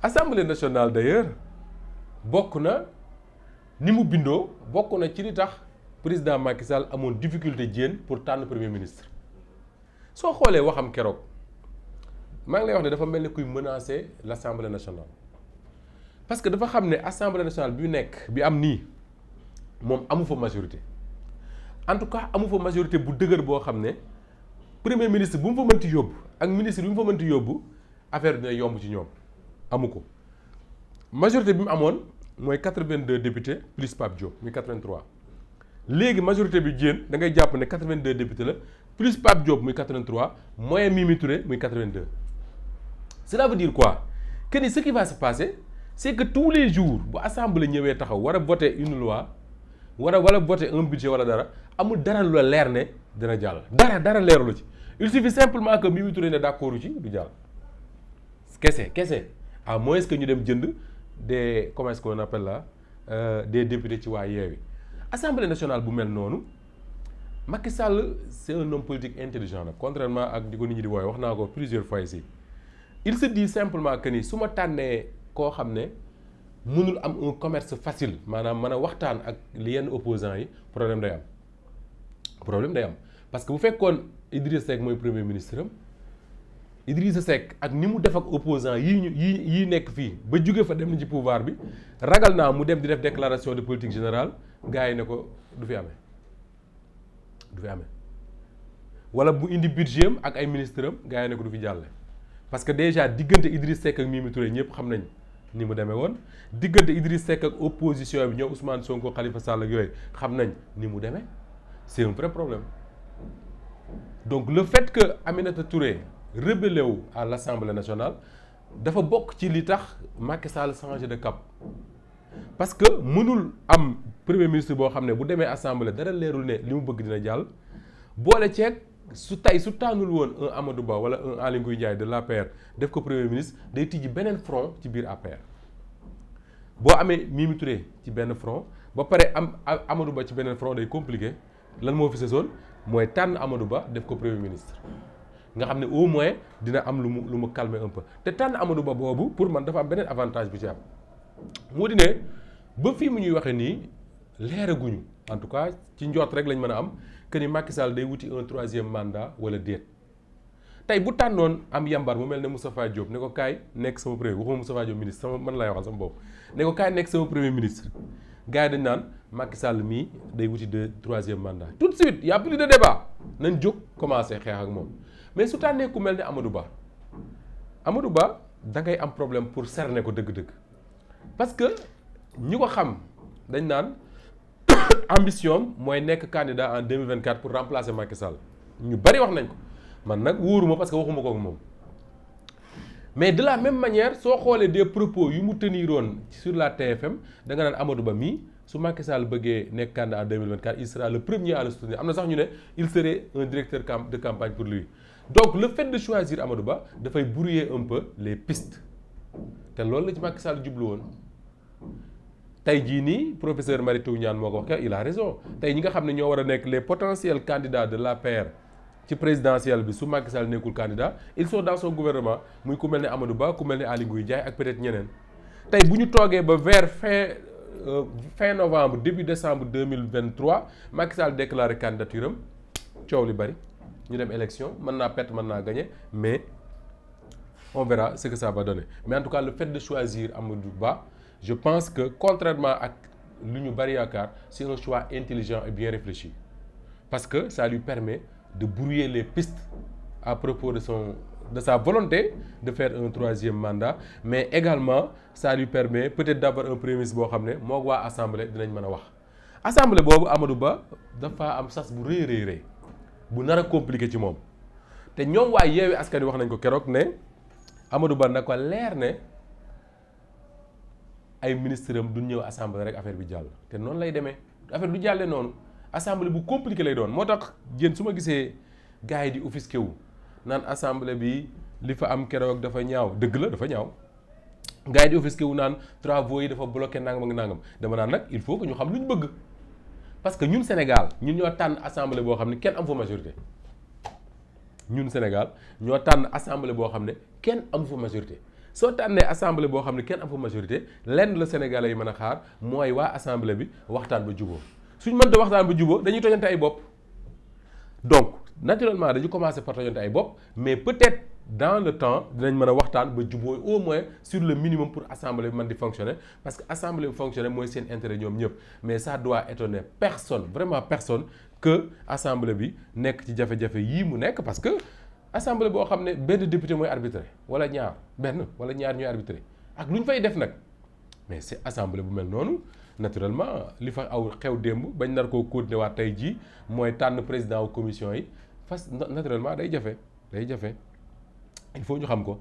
Assemblée nationale d'ailleurs bokk na ni mu bindoo bokk na ci li tax président Macky Sall amoon difficulté jéen pour tànn premier ministre soo xoolee waxam keroog maa ngi lay wax ne dafa mel ni kuy menacer l'Assemblée nationale parce que dafa xam ne Assemblée nationale bi nekk bi am nii moom amu fa majorité en tout cas amu fa majorité bu dëgër boo xam ne premier ministre bu mu fa mënti yóbbu ak ministre bi mu fa mënti yóbbu affaire dina yomb ci ñoom amu ko majorité bi mu amoon mooy 82 députés plus Pape Diop muy 83 léegi majorité bi jéen da ngay jàpp ne 82 députés la plus Pape Diop muy 83 moins Mimi Touré muy 82. Cela veut dire quoi que ni ce qui va se passer c'est que tous les jours bu assemblée ñëwee taxaw war a voter une loi wala voter un budget wala dara amul dara lu la leer ne dina jàll dara leerlu ci il suffit simplement que Mimi Touré ne d'accord ci du jàll kese à moins que ñu dem jënd des comment est-ce qu'on appelle là des députés ci waa Yewwi Assemblée nationale bu mel noonu Macky Sall c'est un homme politique intelligent nag contrairement ak di ko nit ñi di wooye wax naa ko plusieurs fois ici il se dit simplement que ni su ma tànnee koo xam ne mënul am un commerce facile maanaam mën a waxtaan ak li yenn opposants yi problème day am parce que bu fekkoon Idrissa Seck mooy premier ministre am Idrissa Seck ak ni mu def ak opposants yii nekk fii ba jóge fa dem na ci pouvoir bi ragal naa mu dem di def déclaration de politique générale gars yi ne ko du fi amee wala bu indi budget am ak ay ministres am gars yi ne ko du fi jàlle parce que déjà diggante Idrissa Seck ak Mimi Touré ñëpp xam nañ ni mu demee woon diggante Idrissa Seck ak opposition bi ñoom Ousmane Sonko Khalifa Sall ak yooyu xam nañ ni mu demee c'est un vrai problème donc le fait que Aminata Touré rebellé wu à l'Assemblée nationale dafa bokk ci li tax Macky Sall changé de cap parce que mënul am premier ministre boo xam ne bu demee assemblée dara leerul ne li mu bëgg dina jàll boole ceeg su tànnul woon un Amadou Ba wala un Aly Ngouille Ndiaye de l'APR def ko premier ministre day tijji beneen front ci biir APR boo amee Mimi Touré ci benn front ba pare am Amadou Ba ci beneen front day compliqué lan moo fi sësoon mooy tànn Amadou Ba def ko premier ministre nga xam ne au moins dina am lu mu calmer un peu te tànn Amadou Ba boobu pour man dafa am beneen avantage bu ci am moo di ne ba fii mu ñuy waxee nii leeraguñu en tout cas ci njoot rek lañ mën a am que ni Macky Sall day wuti un troisième mandat wala déet tey bu tànnoon am yambar mu mel ne Moustapha Diop ne ko kaay nekk sama premier waxuma Moustapha Diop ministre sama man laay waxal sama bopp ne ko kaay nekk sama premier ministre gars yi dañ naan Macky Sall mii day wuti troisième mandat tout de suite y a plus de débat nañ jóg commencé xeex ak moom mais su tànnee ku mel ne Amadou Ba da ngay am problème pour cerner ko dëgg-dëgg parce que ñi ko xam dañ naan ambition mooy nekk candidat en 2024 pour remplacer Macky Sall ñu bari wax nañ ko man nag wóoruma parce que waxuma ko ak moom mais de la même manière soo xoolee des propos yu mu teniroon sur la TFM da nga naan Amadou Ba mii su Macky Sall bëggee nekk candidat en 2024 il sera le premier à le soutenir am na sax ñu ne il serait un directeur de campagne pour lui donc le fait de choisir Amadou Ba dafay brouiller un peu les pistes te loolu la ci Macky Sall jublu woon tey jii nii professeur Mary Teuw Niane moo ko wax il a raison tey ñi nga xam ne ñoo war a nekk les potentiels candidats de l'APR ci présidentielle bi su Macky Sall nekkul candidat ils sont dans son gouvernement muy ku mel ne Amadou Ba ku mel ne Aly Ngouille Ndiaye ak peut-être ñeneen tey bu ñu toogee ba vers fin novembre début décembre 2023 Macky Sall déclaré candidature am coow li bari ñu dem élection mën naa perte mën naa gagner mais on verra ce que ça va donner mais en tout cas le fait de choisir Amadou Ba je pense que contrairement ak lu ñu bari yaakaar c'est un choix intelligent et bien réfléchi parce que ça lui permet de brouiller les pistes à propos de sa volonté de faire un troisième mandat mais également ça lui permet peut-être d'avoir un premier ministre boo xam ne moo waa assemblée dinañ mën a wax assemblée boobu Amadou Ba dafa am sas bu rëy bu nar a compliqué ci moom te ñoom waa Yewwi Askan Wi wax nañ ko keroog ne Amadou Ba na ko leer ne ay ministre am du ñëw assemblée rek affaire bi jàll te noonu lay demee affaire du jàllee noonu assemblée bu compliqué lay doon moo tax yéen su ma gisee gars yi di offusqué wu naan assemblée bi li fa am keroog dafa ñaaw dëgg la dafa ñaaw gars yi di offusqué wu naan travaux yi dafa bloqué nangam ak nangam dama naan nag il faut que ñu xam lu ñu bëgg parce que ñun Sénégal ñun ñoo tànn assemblée boo xam ne kenn am fa majorité ñun Sénégal ñoo tànn assemblée boo xam ne kenn amu fa majorité soo tànnee assemblée boo xam ne kenn am fa majorité lenn la Sénégalais yi mën a xaar mooy waa assemblée bi waxtaan ba juboo suñ mënta waxtaan ba juboo dañuy tojante ay bopp. donc naturellement dañu commencer par tojante ay bopp mais peut-être dans le temps dinañ mën a waxtaan ba juboo au moins sur le minimum pour assemblée bi mën di fonctionner parce que assemblée bi fonctionner mooy seen intérêt ñoom ñëpp mais ça doit étonner personne vraiment personne que assemblée bi nekk ci jafe-jafe yii mu nekk parce que assemblée boo xam ne benn député mooy arbitré wala ñaar ñuy arbitré ak lu ñu fay def nag mais c'est assemblée bu mel noonu naturellement li fa aw xew démb bañ nar koo continuer waat tey jii mooy tànn président wu commission yi naturellement day jafe il faut ñu xam ko